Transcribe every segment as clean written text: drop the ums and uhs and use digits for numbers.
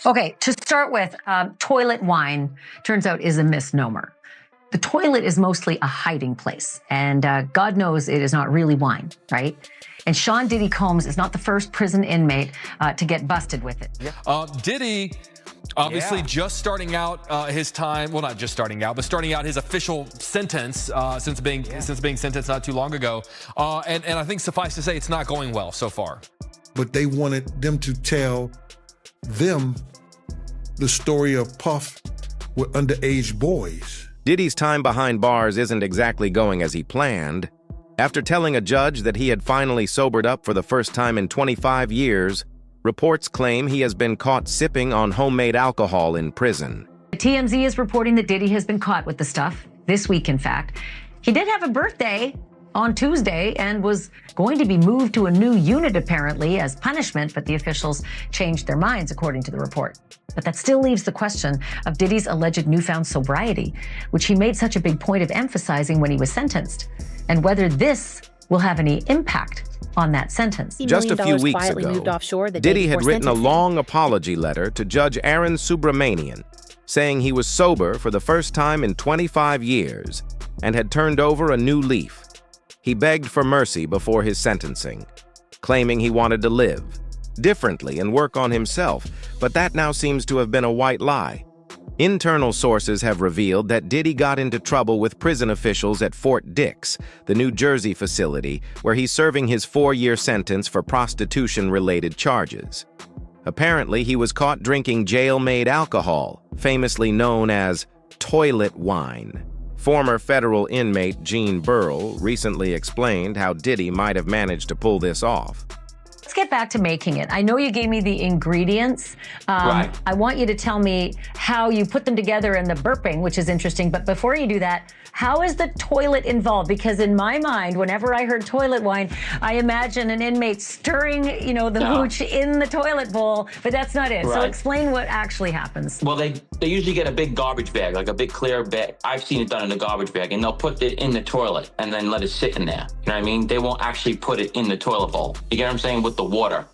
Okay, to start with, toilet wine turns out is a misnomer. The toilet is mostly a hiding place, and God knows it is not really wine, right? And Sean Diddy Combs is not the first prison inmate to get busted with it. Diddy, obviously just starting out his time, well, not just starting out, but starting out his official sentence since being sentenced not too long ago. And I think suffice to say, it's not going well so far. But they wanted them to tell them the story of Puff with underage boys. Diddy's time behind bars isn't exactly going as he planned. After telling a judge that he had finally sobered up for the first time in 25 years, reports claim he has been caught sipping on homemade alcohol in prison. TMZ is reporting that Diddy has been caught with the stuff, this week in fact. He did have a birthday on Tuesday and was going to be moved to a new unit apparently as punishment, but the officials changed their minds according to the report. But that still leaves the question of Diddy's alleged newfound sobriety, which he made such a big point of emphasizing when he was sentenced, and whether this will have any impact on that sentence. Just a few weeks ago, Diddy had written a long apology letter to Judge Aaron Subramanian, saying he was sober for the first time in 25 years and had turned over a new leaf. He begged for mercy before his sentencing, claiming he wanted to live differently and work on himself, but that now seems to have been a white lie. Internal sources have revealed that Diddy got into trouble with prison officials at Fort Dix, the New Jersey facility, where he's serving his 4-year sentence for prostitution-related charges. Apparently, he was caught drinking jail-made alcohol, famously known as toilet wine. Former federal inmate Gene Burrell recently explained how Diddy might have managed to pull this off. Let's get back to making it. I know you gave me the ingredients. Right. I want you to tell me how you put them together and the burping, which is interesting. But before you do that, how is the toilet involved? Because in my mind, whenever I heard toilet wine, I imagine an inmate stirring, the hooch in the toilet bowl, but that's not it. Right. So explain what actually happens. Well, they usually get a big garbage bag, like a big clear bag. I've seen it done in a garbage bag, and they'll put it in the toilet and then let it sit in there. You know what I mean? They won't actually put it in the toilet bowl. You get what I'm saying? With the water.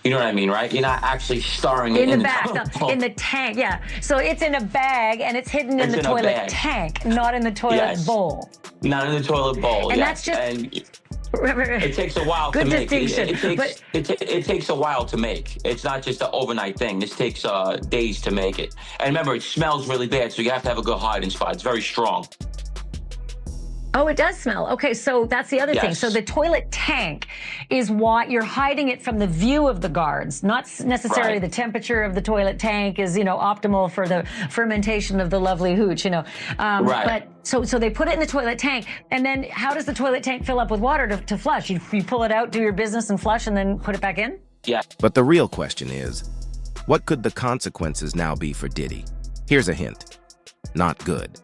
You know what I mean, right? You're not actually stirring it in the bag, in the tank, yeah. So it's in a bag and it's hidden in the toilet tank, not in the toilet bowl. Not in the toilet bowl, and that's just... it takes a while to make. Good distinction. It takes a while to make. It's not just an overnight thing. This takes days to make it. And remember, it smells really bad, so you have to have a good hiding spot. It's very strong. Oh, it does smell. Okay, so that's the other thing. So the toilet tank is why you're hiding it from the view of the guards, not necessarily the temperature of the toilet tank is, optimal for the fermentation of the lovely hooch, But so they put it in the toilet tank, and then how does the toilet tank fill up with water to flush? You pull it out, do your business, and flush, and then put it back in? Yeah. But the real question is, what could the consequences now be for Diddy? Here's a hint. Not good.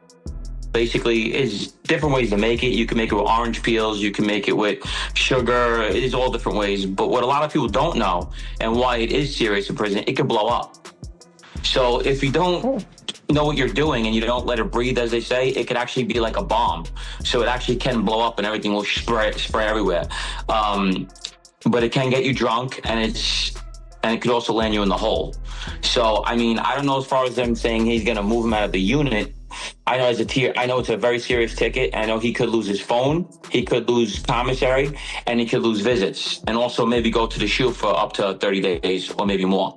Basically, is different ways to make it. You can make it with orange peels. You can make it with sugar. It is all different ways. But what a lot of people don't know, and why it is serious in prison, it can blow up. So if you don't know what you're doing and you don't let it breathe, as they say, it could actually be like a bomb. So it actually can blow up and everything will spray everywhere. But it can get you drunk, and it could also land you in the hole. So, I mean, I don't know as far as them saying he's going to move him out of the unit. I know it's a very serious ticket. I know he could lose his phone, he could lose commissary, and he could lose visits, and also maybe go to the SHU for up to 30 days or maybe more.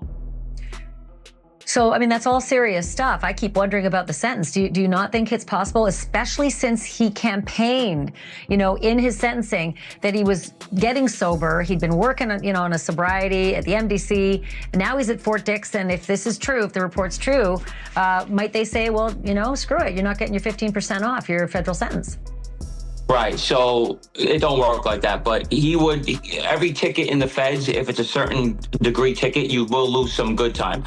So, I mean, that's all serious stuff. I keep wondering about the sentence. Do you not think it's possible, especially since he campaigned, in his sentencing, that he was getting sober? He'd been working, on a sobriety at the MDC. And now he's at Fort Dix. And if this is true, if the report's true, might they say, well, screw it. You're not getting your 15% off your federal sentence? Right, so it don't work like that, but every ticket in the feds, if it's a certain degree ticket, you will lose some good time.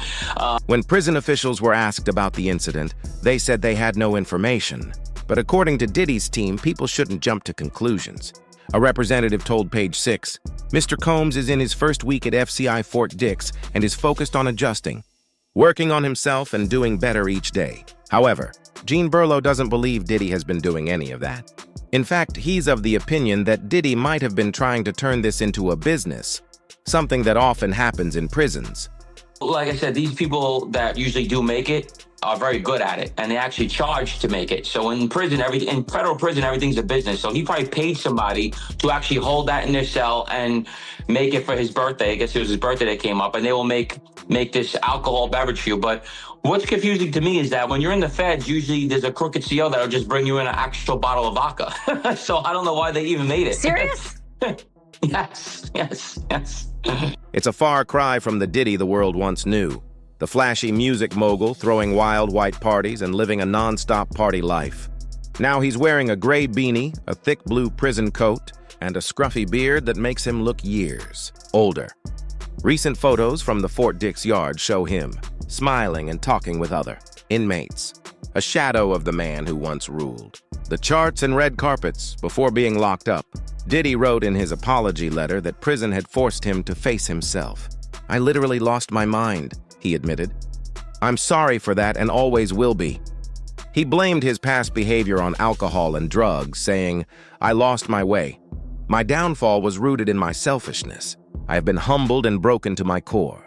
When prison officials were asked about the incident, they said they had no information. But according to Diddy's team, people shouldn't jump to conclusions. A representative told Page 6, Mr. Combs is in his first week at FCI Fort Dix and is focused on adjusting, working on himself and doing better each day. However, Gene Burrell doesn't believe Diddy has been doing any of that. In fact, he's of the opinion that Diddy might have been trying to turn this into a business, something that often happens in prisons. Like I said, these people that usually do make it are very good at it, and they actually charge to make it. So in prison, in federal prison, everything's a business. So he probably paid somebody to actually hold that in their cell and make it for his birthday. I guess it was his birthday that came up, and they will make this alcohol beverage for you. But what's confusing to me is that when you're in the feds, usually there's a crooked CO that'll just bring you in an actual bottle of vodka. So I don't know why they even made it. Serious? Yes. It's a far cry from the Diddy the world once knew, the flashy music mogul throwing wild white parties and living a non-stop party life. Now he's wearing a gray beanie, a thick blue prison coat, and a scruffy beard that makes him look years older. Recent photos from the Fort Dix yard show him, smiling and talking with other inmates, a shadow of the man who once ruled. The charts and red carpets before being locked up. Diddy wrote in his apology letter that prison had forced him to face himself. "I literally lost my mind," he admitted. "I'm sorry for that and always will be." He blamed his past behavior on alcohol and drugs, saying, "I lost my way. My downfall was rooted in my selfishness. I have been humbled and broken to my core."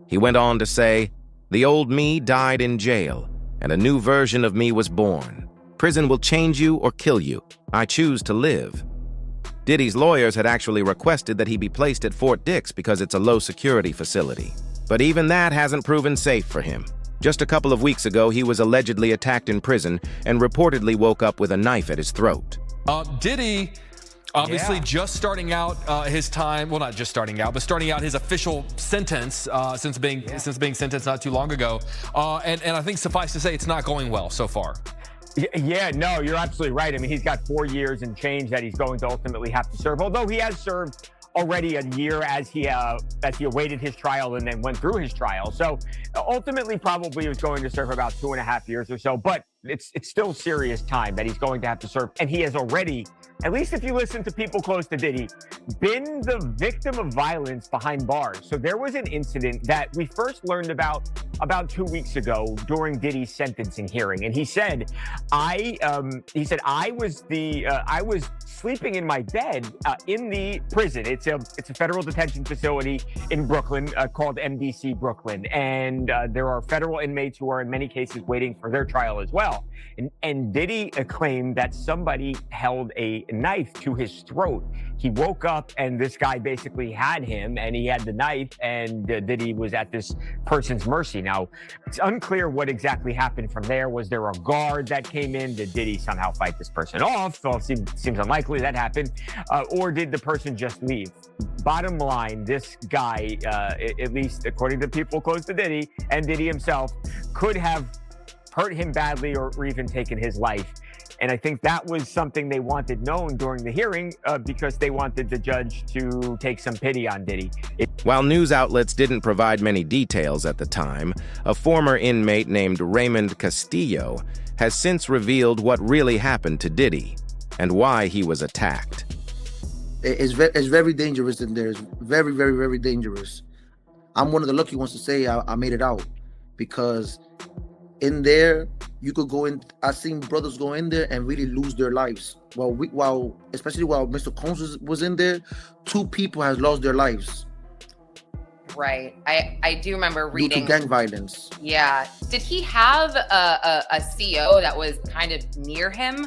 He went on to say, "The old me died in jail, and a new version of me was born. Prison will change you or kill you. I choose to live." Diddy's lawyers had actually requested that he be placed at Fort Dix because it's a low-security facility. But even that hasn't proven safe for him. Just a couple of weeks ago, he was allegedly attacked in prison and reportedly woke up with a knife at his throat. Diddy, obviously just starting out his time, well, not just starting out, but starting out his official sentence since being sentenced not too long ago. And I think suffice to say, it's not going well so far. Yeah, no, you're absolutely right. I mean, he's got 4 years and change that he's going to ultimately have to serve, although he has served already a year as he awaited his trial and then went through his trial. So ultimately probably was going to serve about 2.5 years or so, but it's still serious time that he's going to have to serve. And he has already, at least if you listen to people close to Diddy, been the victim of violence behind bars. So there was an incident that we first learned about 2 weeks ago during Diddy's sentencing hearing. And he said, I was sleeping in my bed in the prison. It's a federal detention facility in Brooklyn called MDC Brooklyn. And there are federal inmates who are in many cases waiting for their trial as well. And Diddy claimed that somebody held a knife to his throat. He woke up and this guy basically had him and he had the knife, and Diddy was at this person's mercy. Now, it's unclear what exactly happened from there. Was there a guard that came in? Did Diddy somehow fight this person off? Well, it seems unlikely that happened. Or did the person just leave? Bottom line, this guy, at least according to people close to Diddy and Diddy himself, could have hurt him badly or even taken his life. And I think that was something they wanted known during the hearing because they wanted the judge to take some pity on Diddy. While news outlets didn't provide many details at the time, a former inmate named Raymond Castillo has since revealed what really happened to Diddy and why he was attacked. It's very dangerous in there. It's very, very, very dangerous. I'm one of the lucky ones to say I made it out, because in there, you could go in. I've seen brothers go in there and really lose their lives. Especially while Mr. Combs was in there, 2 people has lost their lives. Right. I do remember reading. Due to gang violence. Yeah. Did he have a CO that was kind of near him?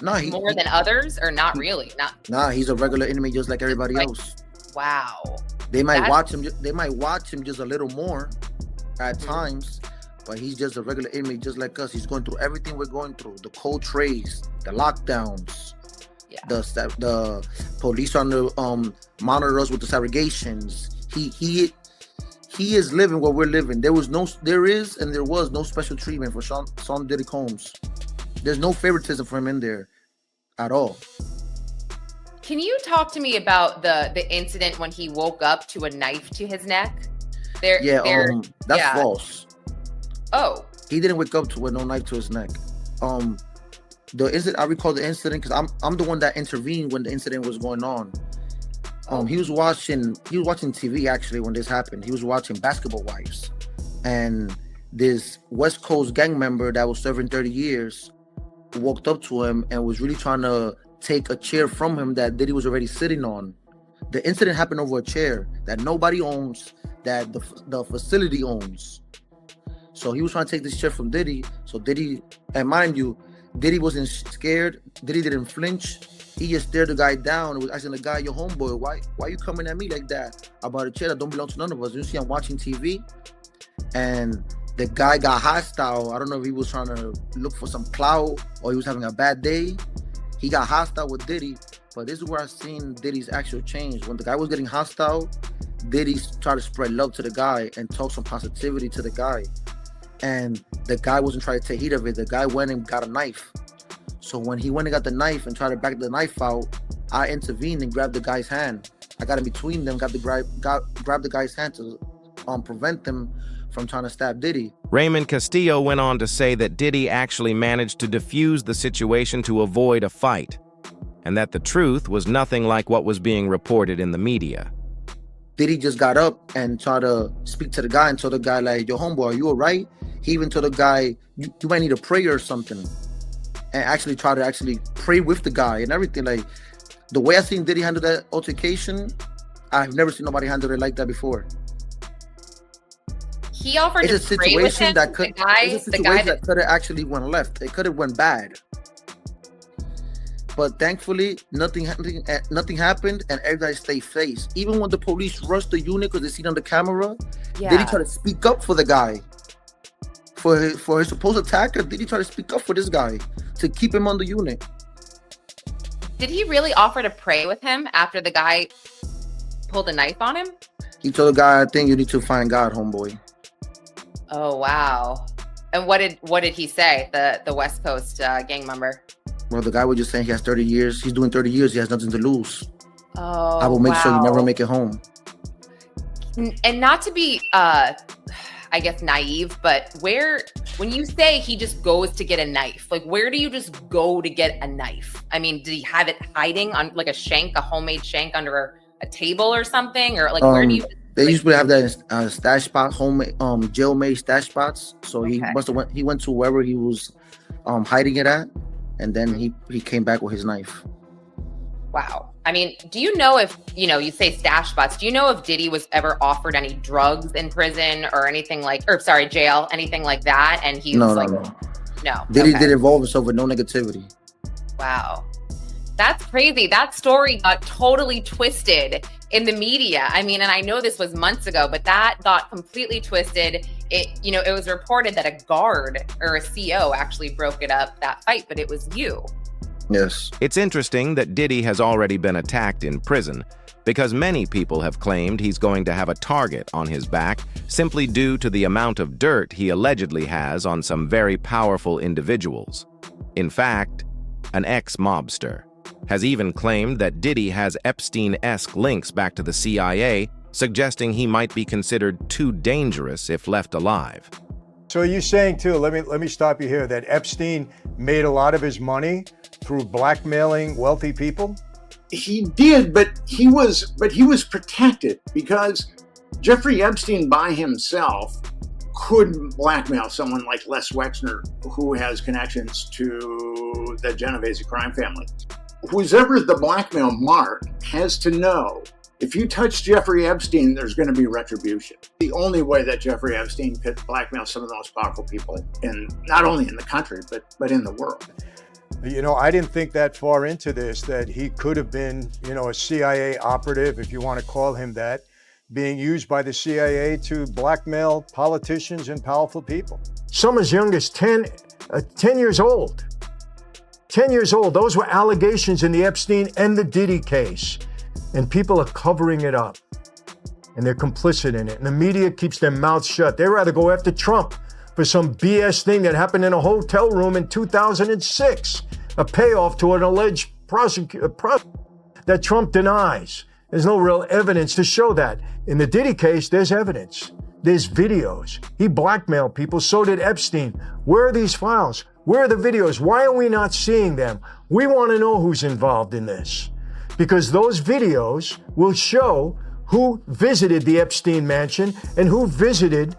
More than others, or not really? Nah, he's a regular inmate just like everybody else. Wow. They might watch him. They might watch him just a little more at times. But he's just a regular inmate, just like us. He's going through everything we're going through: the cold trays, the lockdowns, the police on the monitor us with the segregations. He is living what we're living. There was no special treatment for Sean Diddy Combs. There's no favoritism for him in there at all. Can you talk to me about the incident when he woke up to a knife to his neck? That's false. Oh. He didn't wake up with no knife to his neck. The incident, I recall the incident because I'm the one that intervened when the incident was going on. He was watching TV actually when this happened. He was watching Basketball Wives, and this West Coast gang member that was serving 30 years walked up to him and was really trying to take a chair from him that Diddy was already sitting on. The incident happened over a chair that nobody owns, that the facility owns. So he was trying to take this chair from Diddy. So Diddy, and mind you, Diddy wasn't scared. Diddy didn't flinch. He just stared the guy down and was asking the guy, "Your homeboy, why you coming at me like that about a chair that don't belong to none of us? You see, I'm watching TV." And the guy got hostile. I don't know if he was trying to look for some clout or he was having a bad day. He got hostile with Diddy. But this is where I've seen Diddy's actual change. When the guy was getting hostile, Diddy tried to spread love to the guy and talk some positivity to the guy. And the guy wasn't trying to take heed of it. The guy went and got a knife. So when he went and got the knife and tried to back the knife out, I intervened and grabbed the guy's hand. I got in between them, grabbed the guy's hand to prevent them from trying to stab Diddy. Raymond Castillo went on to say that Diddy actually managed to defuse the situation to avoid a fight, and that the truth was nothing like what was being reported in the media. Diddy just got up and tried to speak to the guy and told the guy, like, "Yo, homeboy, are you all right?" He even told the guy, you might need a prayer or something. And actually try to pray with the guy and everything. Like, the way I seen Diddy handle that altercation, I've never seen nobody handle it like that before. He offered it's to pray with him. That could have actually went left. It could have went bad. But thankfully, nothing happened, and everybody stayed safe. Even when the police rushed the unit because they seen on the camera, Diddy tried to speak up for the guy. For his supposed attacker, Diddy tried to speak up for this guy to keep him on the unit. Did he really offer to pray with him after the guy pulled a knife on him? He told the guy, "I think you need to find God, homeboy." Oh, wow. And what did he say, the West Coast gang member? Well, the guy was just saying he has 30 years. He's doing 30 years. He has nothing to lose. Oh, I will make sure you never make it home. And not to be, I guess, naive, but when you say he just goes to get a knife, like, where do you just go to get a knife? I mean, did he have it hiding on like a homemade shank under a table or something? Or like, where do you... They usually have that stash spot, homemade, jail-made stash spots. So he went to wherever he was hiding it at, and then he came back with his knife. Wow. I mean, do you know if, you say stash spots, do you know if Diddy was ever offered any drugs in prison or anything jail, anything like that? And he was no. Diddy did involve himself with no negativity. Wow. That's crazy. That story got totally twisted in the media. I mean, and I know this was months ago, but that got completely twisted. It was reported that a guard or a CO actually broke it up, that fight, but it was you. Yes. It's interesting that Diddy has already been attacked in prison because many people have claimed he's going to have a target on his back simply due to the amount of dirt he allegedly has on some very powerful individuals. In fact, an ex-mobster has even claimed that Diddy has Epstein-esque links back to the CIA, suggesting he might be considered too dangerous if left alive. So are you saying too, let me stop you here, that Epstein made a lot of his money through blackmailing wealthy people? He did, but he was protected because Jeffrey Epstein by himself couldn't blackmail someone like Les Wexner, who has connections to the Genovese crime family. Whoever the blackmail mark has to know, if you touch Jeffrey Epstein, there's going to be retribution. The only way that Jeffrey Epstein could blackmail some of the most powerful people not only in the country, but in the world. I didn't think that far into this, that he could have been, a CIA operative, if you want to call him that, being used by the CIA to blackmail politicians and powerful people. Some as young as 10 years old. 10 years old. Those were allegations in the Epstein and the Diddy case. And people are covering it up. And they're complicit in it. And the media keeps their mouths shut. They'd rather go after Trump for some BS thing that happened in a hotel room in 2006. A payoff to an alleged that Trump denies. There's no real evidence to show that. In the Diddy case, there's evidence. There's videos. He blackmailed people. So did Epstein. Where are these files? Where are the videos? Why are we not seeing them? We want to know who's involved in this. Because those videos will show who visited the Epstein mansion and who visited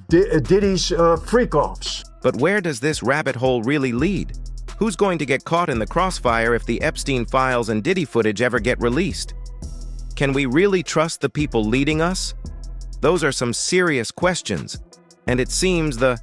Diddy's freak-offs. But where does this rabbit hole really lead? Who's going to get caught in the crossfire if the Epstein files and Diddy footage ever get released? Can we really trust the people leading us? Those are some serious questions, and it seems the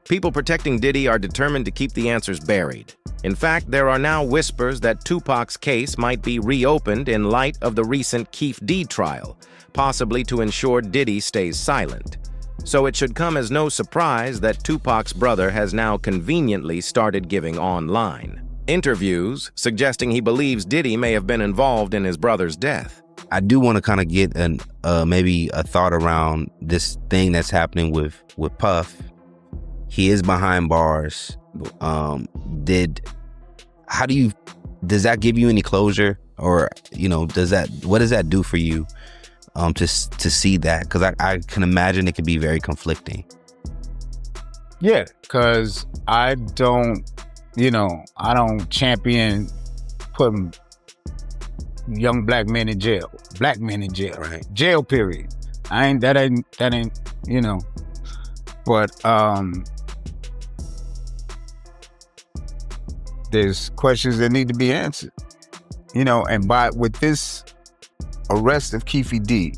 people protecting Diddy are determined to keep the answers buried. In fact, there are now whispers that Tupac's case might be reopened in light of the recent Keefe D trial, possibly to ensure Diddy stays silent. So it should come as no surprise that Tupac's brother has now conveniently started giving online interviews, suggesting he believes Diddy may have been involved in his brother's death. I do want to kind of get maybe a thought around this thing that's happening with Puff. He is behind bars. Does that give you any closure, or what does that do for you to see that? Because I can imagine it could be very conflicting. Yeah, because I don't champion putting young black men in jail. Black men in jail. Right. Jail, period. That ain't, but there's questions that need to be answered. And with this arrest of Keefe D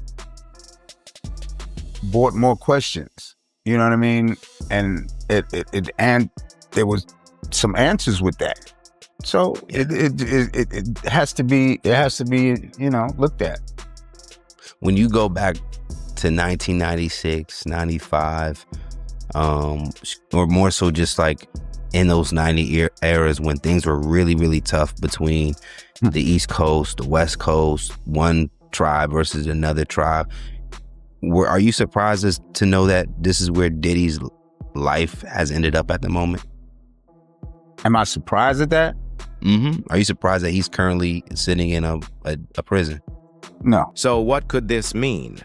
brought more questions. You know what I mean? And and there was some answers with that. So it has to be looked at. When you go back to 1996, 95, or more so just like in those 90 eras when things were really, really tough between the East Coast, the West Coast, one tribe versus another tribe, are you surprised to know that this is where Diddy's life has ended up at the moment? Am I surprised at that? Mm-hmm. Are you surprised that he's currently sitting in a prison? No. So what could this mean?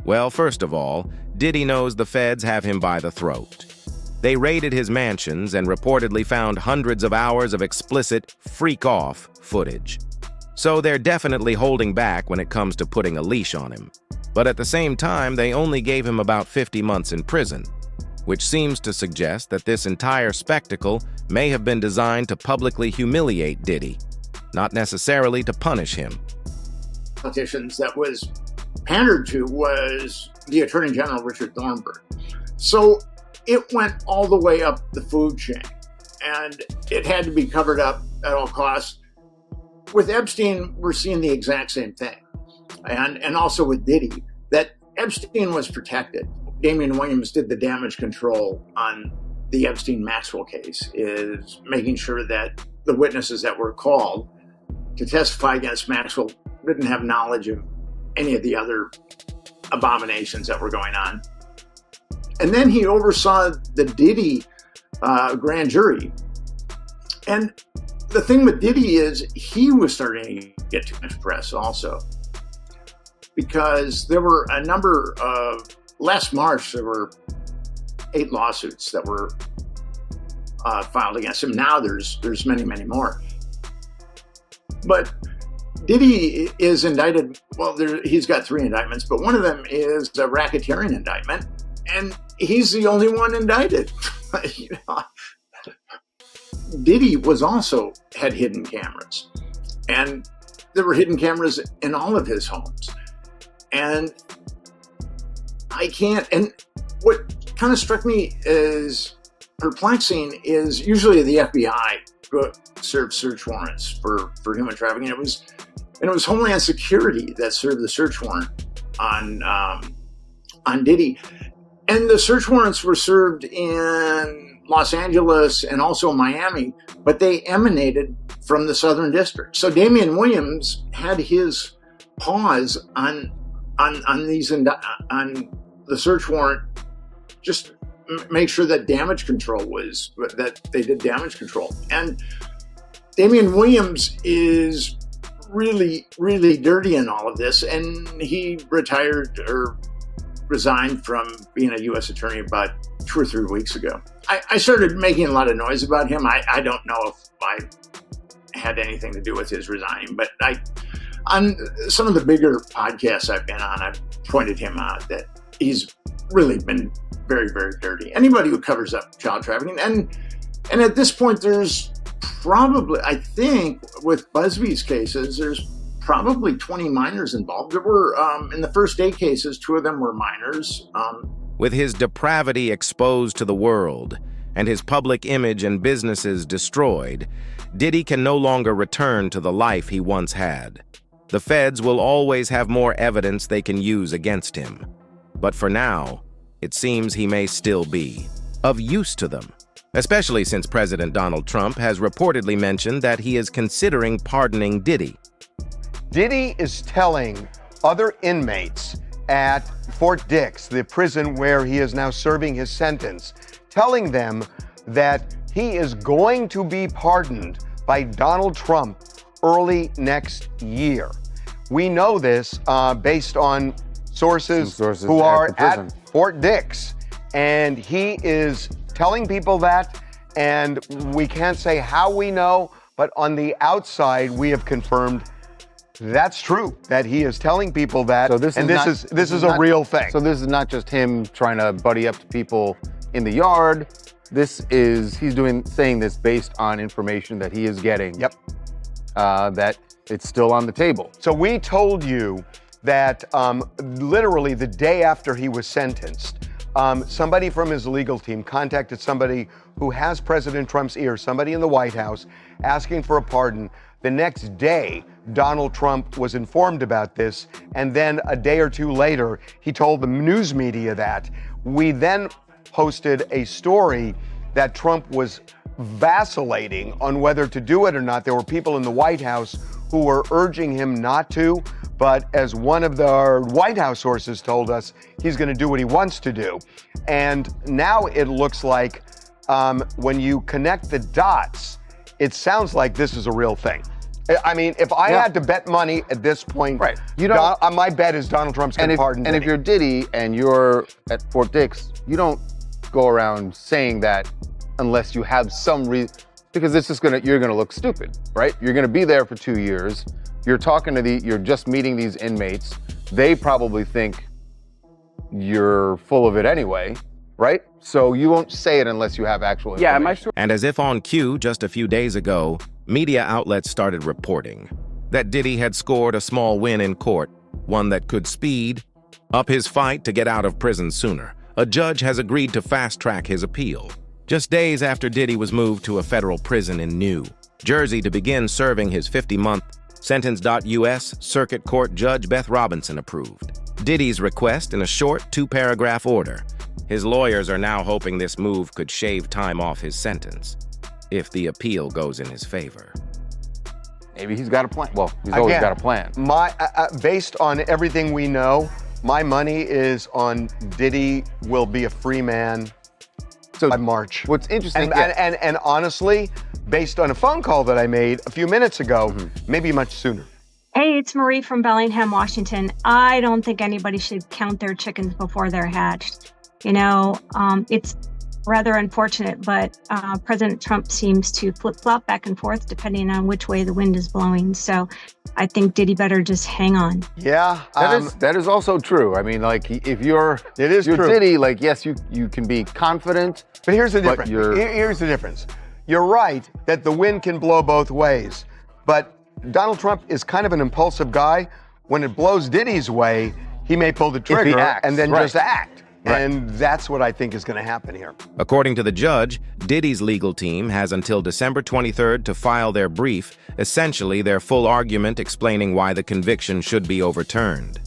Well, first of all, Diddy knows the feds have him by the throat. They raided his mansions and reportedly found hundreds of hours of explicit freak-off footage. So they're definitely holding back when it comes to putting a leash on him. But at the same time, they only gave him about 50 months in prison, which seems to suggest that this entire spectacle may have been designed to publicly humiliate Diddy, not necessarily to punish him. Politicians that was pandered to was the Attorney General, Richard Thornburg. So it went all the way up the food chain, and it had to be covered up at all costs. With Epstein, we're seeing the exact same thing. And also with Diddy, that Epstein was protected. Damian Williams did the damage control on the Epstein-Maxwell case, is making sure that the witnesses that were called to testify against Maxwell didn't have knowledge of any of the other abominations that were going on. And then he oversaw the Diddy grand jury. And the thing with Diddy is he was starting to get too much press also, because there were a number of, last March, there were 8 lawsuits that were filed against him. Now there's many, many more. But Diddy is indicted, well, he's got 3 indictments, but one of them is a racketeering indictment, and he's the only one indicted. Diddy had hidden cameras, and there were hidden cameras in all of his homes. And and what kind of struck me as perplexing is usually the FBI served search warrants for human trafficking. It was Homeland Security that served the search warrant on Diddy. And the search warrants were served in Los Angeles and also Miami, but they emanated from the Southern District. So Damian Williams had his paws on the search warrant, just make sure that that they did damage control. And Damian Williams is really, really dirty in all of this, and he retired or resigned from being a U.S. attorney about 2 or 3 weeks ago. I started making a lot of noise about him. I don't know if I had anything to do with his resigning, but on some of the bigger podcasts I've been on, I've pointed him out that he's really been very, very dirty. Anybody who covers up child trafficking, and at this point, there's probably, I think, with Busby's cases, there's probably 20 minors involved. There were, in the first 8 cases, 2 of them were minors. With his depravity exposed to the world and his public image and businesses destroyed, Diddy can no longer return to the life he once had. The feds will always have more evidence they can use against him. But for now, it seems he may still be of use to them, especially since President Donald Trump has reportedly mentioned that he is considering pardoning Diddy. Diddy is telling other inmates at Fort Dix, the prison where he is now serving his sentence, telling them that he is going to be pardoned by Donald Trump early next year. We know this based on sources who are at Fort Dix, and he is telling people that, and we can't say how we know, but on the outside we have confirmed that's true, that he is telling people that, so this is a real thing. So this is not just him trying to buddy up to people in the yard. He's saying this based on information that he is getting. Yep. That it's still on the table. So we told you that literally the day after he was sentenced, somebody from his legal team contacted somebody who has President Trump's ear, somebody in the White House, asking for a pardon. The next day, Donald Trump was informed about this, and then a day or 2 later, he told the news media that. We then posted a story that Trump was vacillating on whether to do it or not. There were people in the White House who were urging him not to, but as one of the White House sources told us, he's going to do what he wants to do. And now it looks like when you connect the dots, it sounds like this is a real thing. I mean, if I had to bet money at this point, right? My bet is Donald Trump's going to pardon Diddy. And if you're Diddy and you're at Fort Dix, you don't go around saying that unless you have some reason, because you're gonna look stupid, right? You're gonna be there for 2 years. You're just meeting these inmates. They probably think you're full of it anyway, right? So you won't say it unless you have actual information. And as if on cue, just a few days ago, media outlets started reporting that Diddy had scored a small win in court, one that could speed up his fight to get out of prison sooner. A judge has agreed to fast-track his appeal, just days after Diddy was moved to a federal prison in New Jersey to begin serving his 50-month sentence. U.S. Circuit Court Judge Beth Robinson approved Diddy's request in a short 2-paragraph order. His lawyers are now hoping this move could shave time off his sentence, if the appeal goes in his favor. Maybe he's got a plan. Well, he's always got a plan. Based on everything we know, my money is on Diddy will be a free man by March. What's interesting, and honestly, based on a phone call that I made a few minutes ago, maybe much sooner. Hey, it's Marie from Bellingham, Washington. I don't think anybody should count their chickens before they're hatched. It's rather unfortunate, but President Trump seems to flip-flop back and forth depending on which way the wind is blowing. So I think Diddy better just hang on. Yeah, that is also true. I mean, like, if you're Diddy, like, yes, you can be confident. But here's the difference. Here's the difference. You're right that the wind can blow both ways, but Donald Trump is kind of an impulsive guy. When it blows Diddy's way, he may pull the trigger and then just act. Right. And that's what I think is going to happen here. According to the judge, Diddy's legal team has until December 23rd to file their brief, essentially their full argument explaining why the conviction should be overturned.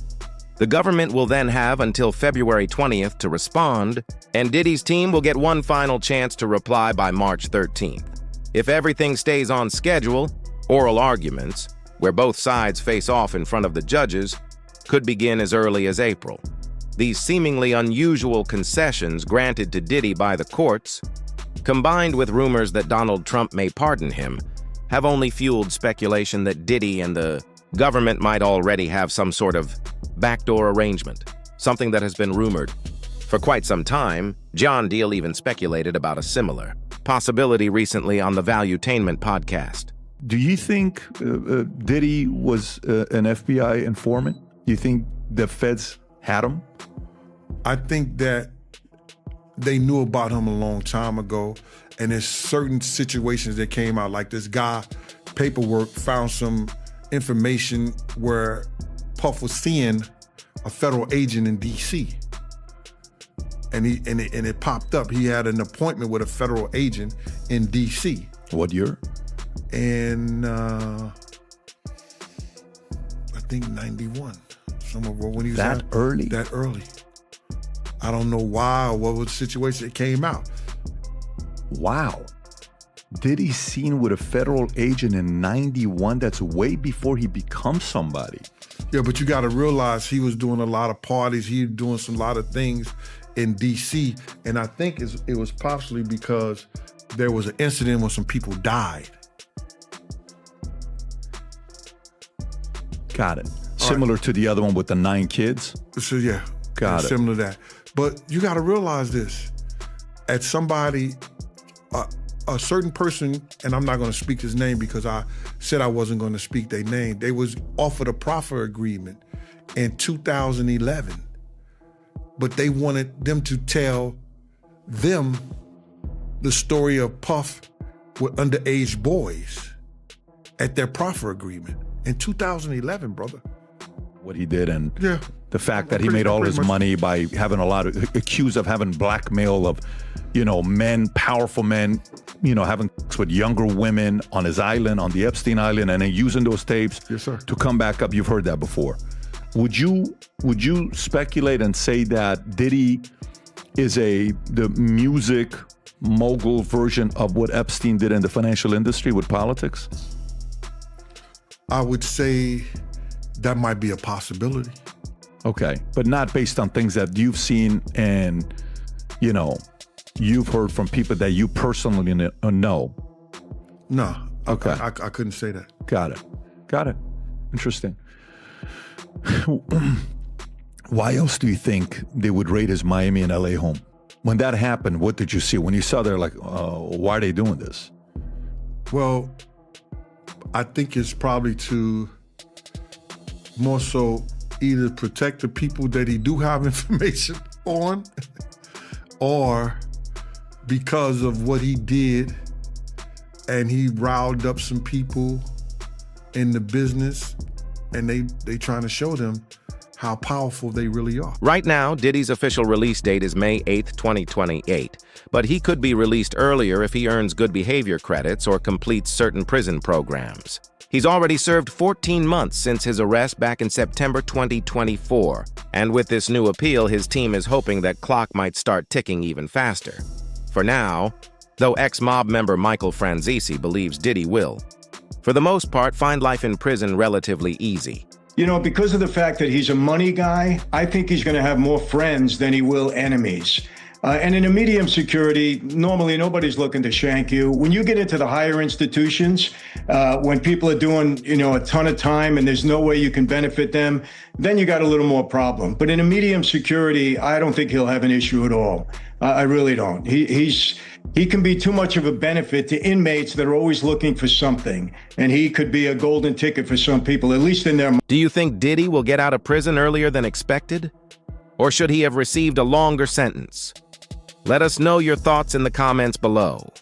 The government will then have until February 20th to respond, and Diddy's team will get one final chance to reply by March 13th. If everything stays on schedule, oral arguments, where both sides face off in front of the judges, could begin as early as April. These seemingly unusual concessions granted to Diddy by the courts, combined with rumors that Donald Trump may pardon him, have only fueled speculation that Diddy and the government might already have some sort of backdoor arrangement, something that has been rumored. For quite some time, John Deal even speculated about a similar possibility recently on the Valuetainment podcast. Do you think Diddy was an FBI informant? Do you think the feds had him? I think that they knew about him a long time ago, and there's certain situations that came out, like this guy, paperwork, found some information where Puff was seeing a federal agent in D.C. And it popped up. He had an appointment with a federal agent in D.C. What year? And I think 91. Somewhere when he was that early. That early. I don't know why or what was the situation. It came out. Wow. Diddy seen with a federal agent in 91? That's way before he becomes somebody. Yeah, but you got to realize he was doing a lot of parties. He was doing some lot of things in D.C. And I think it was possibly because there was an incident when some people died. Got it. Similar to the other one with the 9 kids? So yeah, got it. Similar to that. But you got to realize this. At somebody, a certain person, and I'm not going to speak his name because I said I wasn't going to speak their name. They was offered a proffer agreement in 2011, but they wanted them to tell them the story of Puff with underage boys at their proffer agreement in 2011, brother. What he did and yeah. The fact that he made all his money by having a lot of, accused of having blackmail of, men, powerful men, having sex with younger women on his island, on the Epstein Island, and then using those tapes to come back up. You've heard that before. Would you speculate and say that Diddy is the music mogul version of what Epstein did in the financial industry with politics? I would say that might be a possibility. Okay, but not based on things that you've seen and, you've heard from people that you personally know. No. Okay. I couldn't say that. Got it. Interesting. Why else do you think they would raid his Miami and LA home? When that happened, what did you see? When you saw there, why are they doing this? Well, I think it's probably to more so either protect the people that he do have information on or because of what he did and he riled up some people in the business and they trying to show them how powerful they really are. Right now, Diddy's official release date is May 8th, 2028, but he could be released earlier if he earns good behavior credits or completes certain prison programs. He's already served 14 months since his arrest back in September 2024, and with this new appeal, his team is hoping that clock might start ticking even faster. For now, though ex-mob member Michael Franzese believes Diddy will, for the most part, find life in prison relatively easy. Because of the fact that he's a money guy, I think he's going to have more friends than he will enemies. And in a medium security, normally nobody's looking to shank you. When you get into the higher institutions, when people are doing, a ton of time and there's no way you can benefit them, then you got a little more problem. But in a medium security, I don't think he'll have an issue at all. I really don't. He can be too much of a benefit to inmates that are always looking for something. And he could be a golden ticket for some people, at least in their mind. Do you think Diddy will get out of prison earlier than expected? Or should he have received a longer sentence? Let us know your thoughts in the comments below.